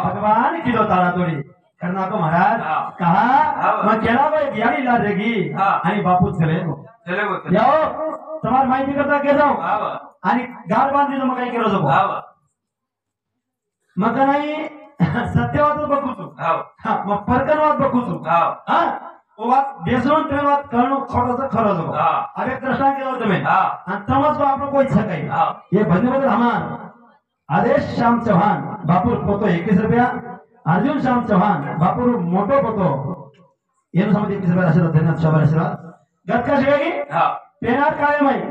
भगवान की दो तारा तोड़ी करना को महाराज कहा मैं केला भाई बिहारी ला देगी आणि बापू चले जाओ तुम्हार माहिती करता के जाओ आणि गार बांधली तो मग काय केलं जाऊ मग नाही सत्यवाद बघूचू मग फरकनवाद बघूचू वाद बेसरून तुम्ही वाद करणं खोटं खरं जाऊ अरे कृष्णा केलं तुम्ही आणि तमस आपण कोई सकाई हे भजन हमान आदेश श्याम चौहान बापूर पोतो 21 रुपया अर्जुन श्याम चौहान बापूर मोटो पोतो ಏನು ಸಮಿತಿ 21 रुपया आशीर्वाद धन्यवाद शोभा आशीर्वाद गटका शिवागी पेनात कायम आहे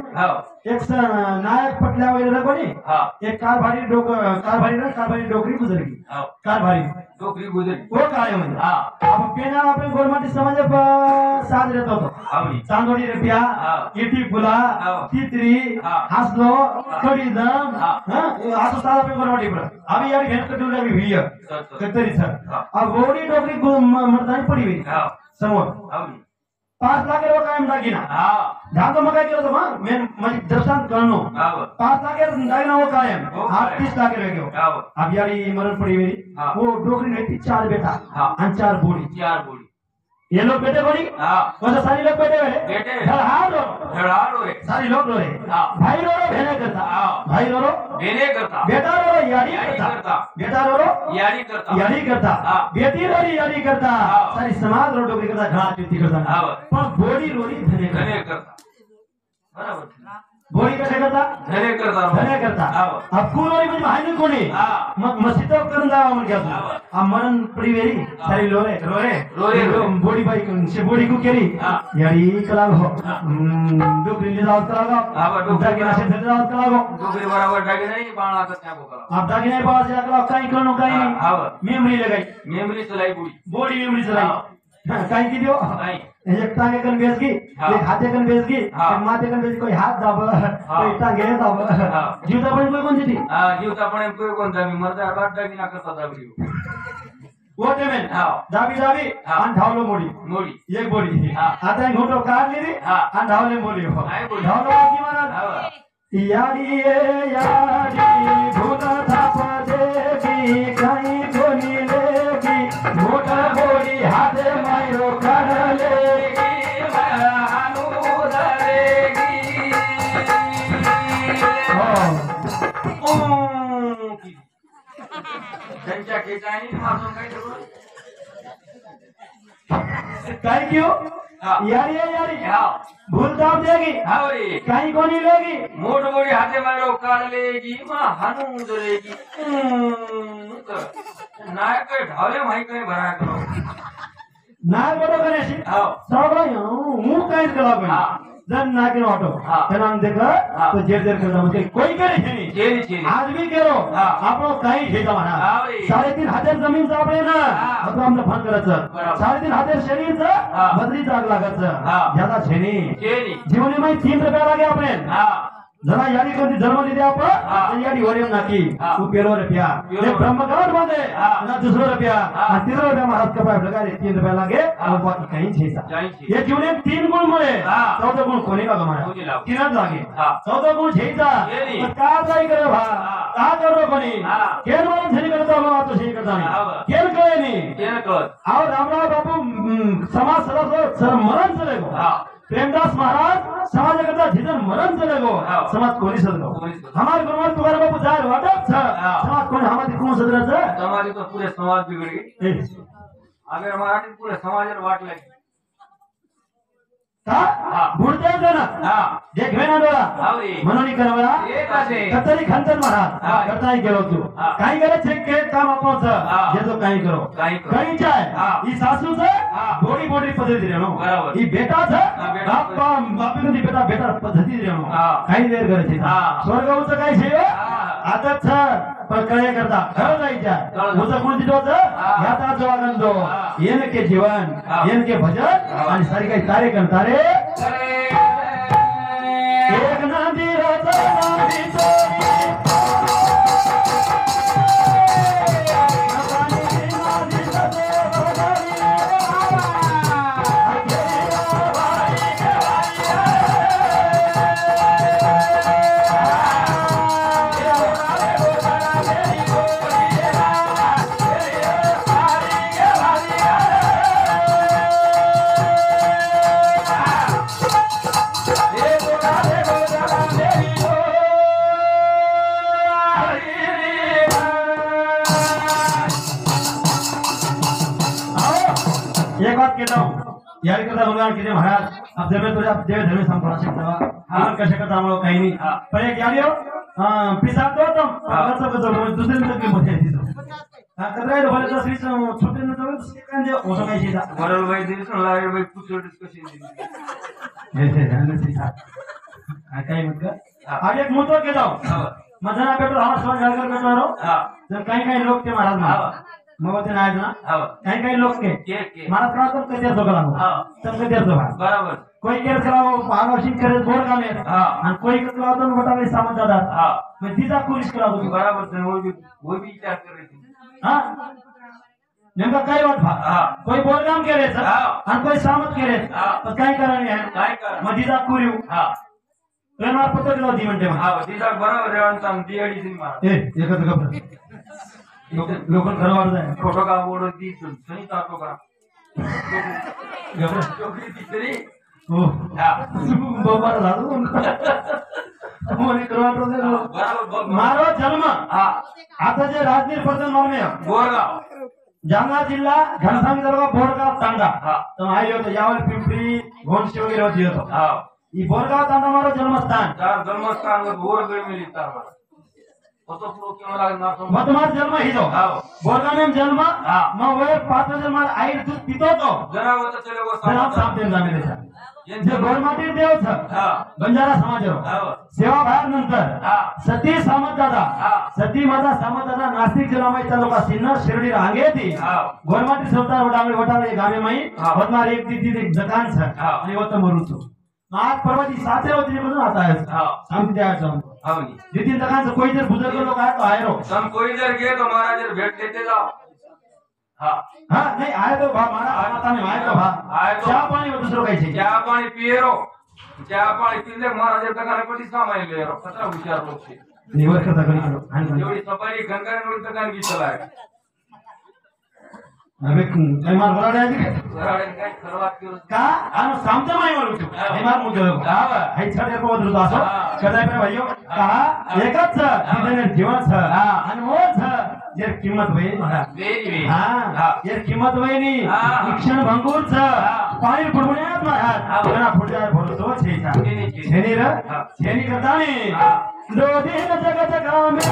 एक नायक पटल्या वगैरे कोणी एक कारभारी डोकरी गुजरली कारभारी डोकरी गुजरली वो कायम आहे आपण पेनात आपण गोरमाटी समाज साथ देत होतो चांदोडी रुपया इटी फुला तित्री हासलो कडीदम असं साथ आपण गोरमाटी पर आम्ही यार घेत कटून लागली विय कतरी सर अब गोडी डोकरी मर्दानी पडी हुई समोर 5 लाख रुपये कायम दागिना दादा मग काय केलं मग मी म्हणजे दर्शन करणं 5 लाख दागिना वो कायम 30 लाख रुपये घेऊ अब यारी मरण पड़ी मेरी वो डोकरी रहती 4 बेटा और 4 बूढ़ी ये लोग बेटे बड़ी वैसे सारी लोग बेटे बेटे धड़हाड़ रो रे सारी लोग रो रे भाई रो भेने करता बेटा रो यारी करता बेटा रो यारी करता बेटी रो यारी करता सारी समाज रो डोकरी करता घाट चुती करता पण बोडी रोरी धने करता बराबर बोडी कसे करता धने करता अब कुलोरी म्हणजे माहिती कोणी मग मस्जिद करून जावा म्हणजे आ मरण परिवेरी सारी रोरे बोडी बाई से बोडी को केली यारी कलागो डोकरी ले जाओ कलागो दागिना से धर जाओ कलागो डोकरी बराबर दागिना नहीं बाणा का क्या बोला आप दागिना बाज या कलागो काई करो काई मेमोरी लगाई मेमोरी चलाई बोडी मेमोरी चलाई काई की दियो एक टांगे कन बेच की एक हाथे कन बेच की एक माथे कन बेच कोई हाथ दाब कोई टांगे दाब जीवता पण कोई कोणती ती जीवता पण कोई कोणता मी मरदा बाट दागिना करता दाबली वो टेमेन दाबी आणि धावलो मोडी एक बोडी आता मोठो काढली रे आणि धावले मोडी धावलो की महाराज याडी भूता थाप देगी काही कोणी लेगी मोठा बोडी हाते मायरो काढले त्यांच्या ठिकाणी मारून काय क्यों यारी भूल दाब देगी कहीं को नहीं लेगी मोट मोटी हाथे मारो काट लेगी मां हानू उधरेगी नायक ढाले माई कहीं भरा करो नायक बड़ो करे सी सगळं हूं काय करा जन नागिन ऑटो तेनाम देखा तो जेर करता म्हणजे कोई करे नहीं आज भी करो आपो काही ठेका म्हणा 3.5 जमीन सापडे ना आता आमचं फोन करायचं 3.5 शरीरचं बदली जाग लागायचं ज्यादा छेनी जीवनी मै 3 रुपया लागे आपण जरा यारी कोणती जन्म दिले आपण यारी वरेम नाकी तू 13 रुपया ते ब्रह्मगाड मध्ये ना 2 रुपया आणि 3 रुपया महाराज कपाय लगारे 3 रुपया लागे और बाकी काही छेसा ये जीवने 3 गुण मुळे 14 गुण कोणी का गमाया 3च लागे 14 गुण छेसा तर का जाई करे भा का करो कोणी केन म्हणून झेली करतो मग तो शेरी करता नाही केन कळे नाही केन कळत आव रामराव बापू समाज सर मरण चले गो प्रेमदास महाराज समाज करता जिजन मरण चले गो समाज कोणी सदगो हमार गुरुवर तुकाराम बापू जाय वाटप छ समाज कोणी हमारी कोण सदराच समाज तो पूरे समाज बिगड़ गई अगर मराठी पूरे समाज वाट लगी बुडते ना देखवे ना डोळा म्हणून करवला कतरी खंतन महाराज करताय गेलो तू काही करे चेक के काम आपणच जे तो काही करो काही चाय ई सासूच बोडी बोडी पद्धती रेनो ई बेटाच बापी मध्ये बेटा पद्धती रेनो काही वेळ करायची स्वर्गावचं काय छे आताच पण कळे करता खरं जायच्या मुझं कोण दिलोच ह्याचा जो आनंदो येनके जीवन येनके भजन आणि सारी काही तारे करता रे एक नदी रचनादी एक बात कहता हूँ यार करता भगवान किती महाराज अब जब तुझ्या देव धर्म संपला शकता आपण कशा करता आम्हाला काही नाही पण एक यार पिसा तो तुम कसं दुसरे तक मोठे कतरा भले तसलीच छोटे न तो काय दे होतो काय शिदा बरोबर भाई दिवस लागे भाई कुछ डिस्कशन हे काय मत का आगे एक मुद्दा के जाओ मजना पेट्रोल हमारा समाज घर में मारो जर काही लोक ते महाराज मग ते नाही ना काही लोक के मला प्रार्थना कधी तो करा तर कधी तो बरोबर कोई केर करावो पानवशीन करे बोर कामे आणि कोई करावो तो मोठा सामान दादा मैं दीदा पुलिस करावो बरोबर वो भी विचार करे हां नेमका काय वाट कोई बोरगाम केले आणि कोई सामत केले तर काय कराने आहे काय करा मग दीदा कुरिव प्रेमार पत्र दिलो दी म्हणते दीदा बरोबर रेवण दी अडीच मार एकच गप्प लोक खरं वाटत आहे फोटो का बोर्ड दी सनी तातो का गप्प तरी हो बाबा झालो मोनी करवाटो मारो जन्म आता जे राजनीर पडतो मारणे बोरगाव जालना जिल्हा घनसांग तालुका बोरगाव तांडा तर आई होतो यावर पिंपरी घोणशी वगैरे होती होतो ई बोरगाव तांडा मारो जन्मस्थान जन्मस्थान बोरगड मिली तार तो प्रो क्यों लागना मग तुम्हारा जन्म ही दो बोरगाव में जन्म मग वय 5 जन्म आई दूध पितो तो जरा वो तो चले वो साफ देन जामे देशा जे गोरमाटी देव छ बंजारा समाजरो सेवा भाग नंतर सती सामत दादा सती माता सामत दादा नाशिक जिल्हामध्ये तालुका सिन्नर शिर्डी रांगे थी गोरमाटी सवता वडाळे वटाळे गावे माई बदमार एक दी दुकान छ आणि वो तो मरू छु आज परवाची साथे होती म्हणून आता है सांगते द्यायचं हावनी जितिन दुकान से कोई जर बुजुर्ग लोग आए तो आए रो हम कोई जर गए तो महाराज जर भेंट देते जाओ हाँ हाँ नहीं आए तो भा मारा माता ने आए तो भा चाय पानी वो दूसरों का ही चाय पानी पिए रो चाय पानी पीले महाराज जब तक पति सामान ले रो खतरा विचार लोग से निवर करता करी जोड़ी सफारी गंगा नोड़ी तक भी चलाए अबे काय मार बराडे आहे काय खरवात केलं का आणि सामते माय मारू तू हे मार मुद्दे हाय छडे को बदलतो असो कदाय पे भाईयो का एकच जिने जीवन छ आणि मोछ जे किंमत होई मला वेरी हां जे किंमत होई नी शिक्षण भंगूर छ पाणी पडण्यात महाराज कोणा फुटणार भरतो छेचा छेनी र छेनी करतानी दो दिन जगत गामे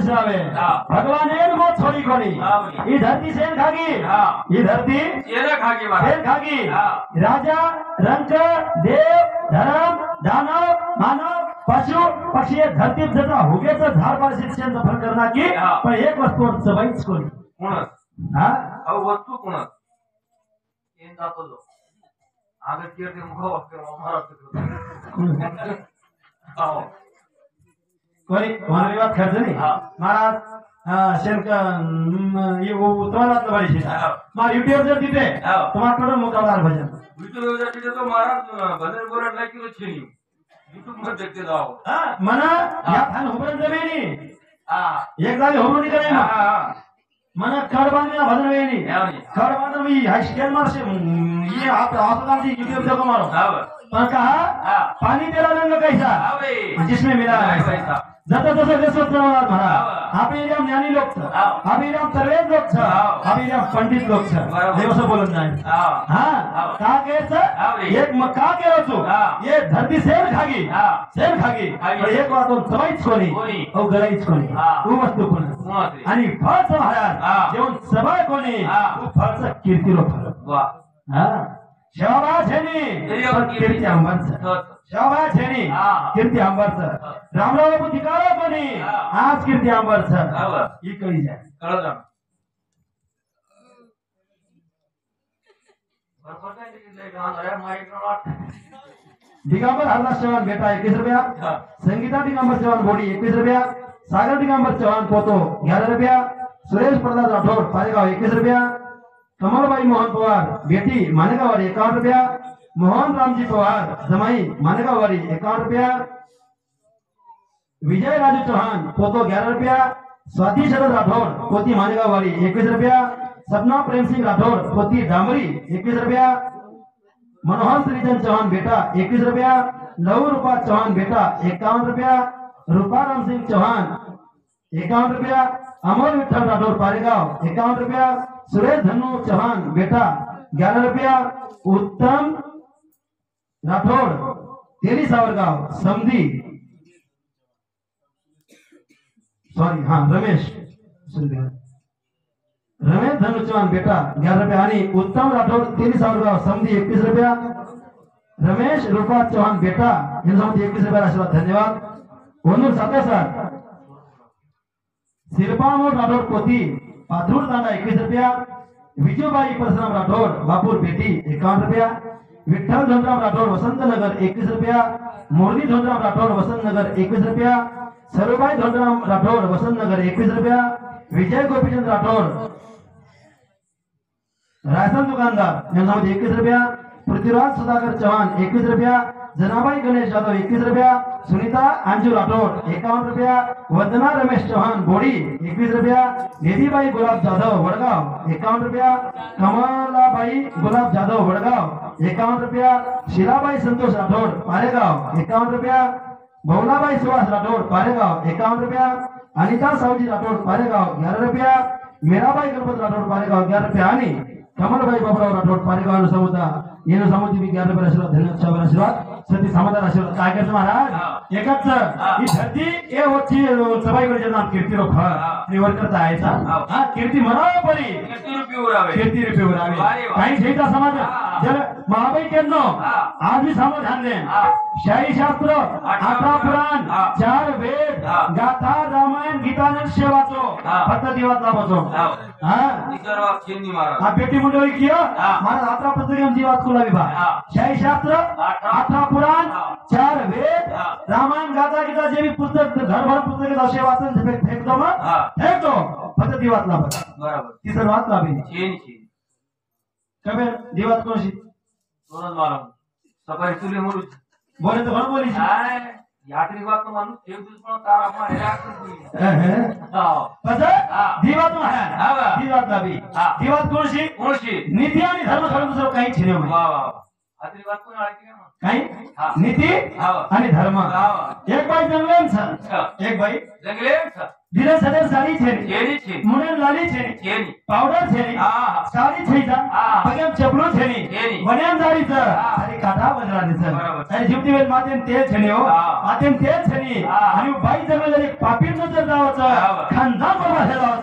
विश्रावे भगवान एक को छोड़ी कोनी ये धरती सेन खागी ये धरती सेन खागी राजा रंक देव धर्म दानव मानव पशु पक्षी धरती जता हुगेचं झाड पार शिक्षण फरक करना की पण एक वस्तू सवयच कोणी हा वस्तू कोण येन जातो जो आगे कीर्ती मुख वाक्य महाराज आओ कोणी कोणाला बात खर्च नाही महाराज शेनक ये वो उत्तरात वाली शेन मार यूट्यूब जर तिथे तुम्हाला मुकाबला भजन यूट्यूब जर तिथे तो महाराज भजन बोलत नाही की छेनी यूट्यूब मध्ये देखते जाओ मना या थान होबरन जमेनी एक जागी होबरनी करे ना मना खड बांधना भजन वेनी खड बांधन मी हाई स्केल मारसे ये आप आसमान जी यूट्यूब देखो मारो पर कहा पानी तेरा रंग कैसा जिसमें मिला है जत जसं जसं प्रमाणात म्हणा आपले इराम ज्ञानी लोक छ आपले इराम सर्वेज लोक छ आपले इराम पंडित लोक छ देव असं बोलत नाही हां का केच एक मग का केलो तू ये धरती सेन खागी पण एक वातो सवयच कोणी ओ गलाईच कोणी तू वस्तू कोणी आणि फळच महाराज जेवण सवय कोणी तू फळच कीर्ती रो फळ हां शेवा छेनी कीर्ती अंबरच शेवा छेनी कीर्ती अंबरच रामराव बापू धिकारा कोणी आज कीर्ती अंबरच ही कळी जाय कळलं जा दिगंबर हरदास चव्हाण बेटा 21 रुपया संगीता दिगंबर चव्हाण बोडी 21 रुपया सागर दिगंबर चव्हाण पोतो 11 रुपया सुरेश प्रसाद राठोड पारेगाव 21 रुपया कमलबाई मोहन पवार बेटी मानेगाववारी 51 रुपया मोहन रामजी पवार जमाई मानेगाववारी 51 रुपया विजय राजू चौहान पोतो 11 रुपया स्वाति शरद राठौर पोती मानेगाववारी 21 रुपया सपना प्रेम सिंह राठौर पोती डामरी 21 रुपया मनोहर श्रीचंद चौहान बेटा 21 रुपया लहू रूपा चौहान बेटा 51 रुपया रूपा राम सिंह चौहान 51 रुपया अमर विठल राठौर पारेगाव 51 रुपया सुरेश धनु चौहान बेटा 11 रुपया उत्तम राठौर तेली सावरगाव समधी सॉरी हाँ रमेश धनु चौहान बेटा 11 रुपया आणि उत्तम राठौर तेली सावरगाव समधी 21 रुपया रमेश रूपा चौहान बेटा यांच्यामध्ये 21 रुपया आशीर्वाद धन्यवाद ओनूर 67 शिरपामोड राठौर पोती पाथरूड तांडा 21 रुपया विजूबाई परशुराम राठौर बापूर बेटी 51 रुपया विठ्ठल धनराम राठौर वसंतनगर 21 रुपया मोरली धनराम राठौर वसंतनगर 21 रुपया सरुबाई धनराम राठौर वसंतनगर 21 रुपया विजय गोपीचंद राठौर राशन दुकानदार यांच्यामध्ये 21 रुपया पृथ्वीराज सुधाकर चौहान 21 रुपया जनाबाई गणेश यादव 21 रुपया सुनीता अंजू राठौर 51 रुपया वंदना रमेश चौहान बोडी 21 रुपया बेबीबाई गुलाब जाधव वडगाव 51 रुपया कमलाबाई गुलाब जाधव वडगाव 51 रुपया शीलाबाई संतोष राठौर पारेगाव 51 रुपया भवनाबाई सुभाष राठौर पारेगाव 51 रुपया अनिता सावजी राठौर पारेगाव 11 रुपया मीराबाई गणपत राठौर पारेगाव 11 रुपया आणि कमलबाई बाबूराव राठौर पारेगाव समुदा येणं समुदी मी 11 रुपया आशीर्वाद धन्यवाद आशीर्वाद सती समाधान आशीर्वाद काय करतो महाराज एकच ही धरती ए होती सबाई कडे नाम कीर्ती रो फळ निवड करता यायचा हा कीर्ती म्हणावं परी कीर्ती रुपये उरावे काही जेता समाज जर महाबाई केनो आज भी समाज ध्यान दे शाही शास्त्र 18 पुराण 4 वेद गाथा रामायण गीता ने सेवाचो फक्त दिवस लाभचो हा हा बेटी मंडळी किया महाराज 18 पुस्तके जीवात कोला विभाग शाही शास्त्र 18 पुराण 4 वेद रामायण गाथा गीता जे भी पुस्तक घरभर पुस्तके असे वाचन फेकतो मग फेकतो फक्त दिवात लाभ बरोबर ती सर्वात लाभी चेन कबे दिवात कोणशी दोनच मालूम सकाळी तुले मोरू बोले तो कोण बोली यात्री बात तो माणूस एक दिवस पण तार आपण रिलॅक्स हां पता दिवात है दिवात लाभी दिवात कोणशी नीती आणि धर्म सोडून दुसरं काही छेने वाह वाह आतली बात कोण आळती का मग? काही हा. नीती हा. आणि धर्म हा. एक बाई जंगलेन छ हा. एक बाई जंगले दिने सदर साडी छेनी छेनी छेनी मुने लाली छेनी छेनी पावडर छेनी हा. साडी छेईचा हा. पगेम चपलू छेनी छेनी. वण्यान जाडीचं हा. आणि काटा बदलानीचं बरोबर. आणि जिमती वेळ मातेम ते छेनी हो हा. मातेम ते छेनी हा. आणि बाई जंगल एक पापीन नजर जावाचं हा. खानदान बाबा हे जावाचं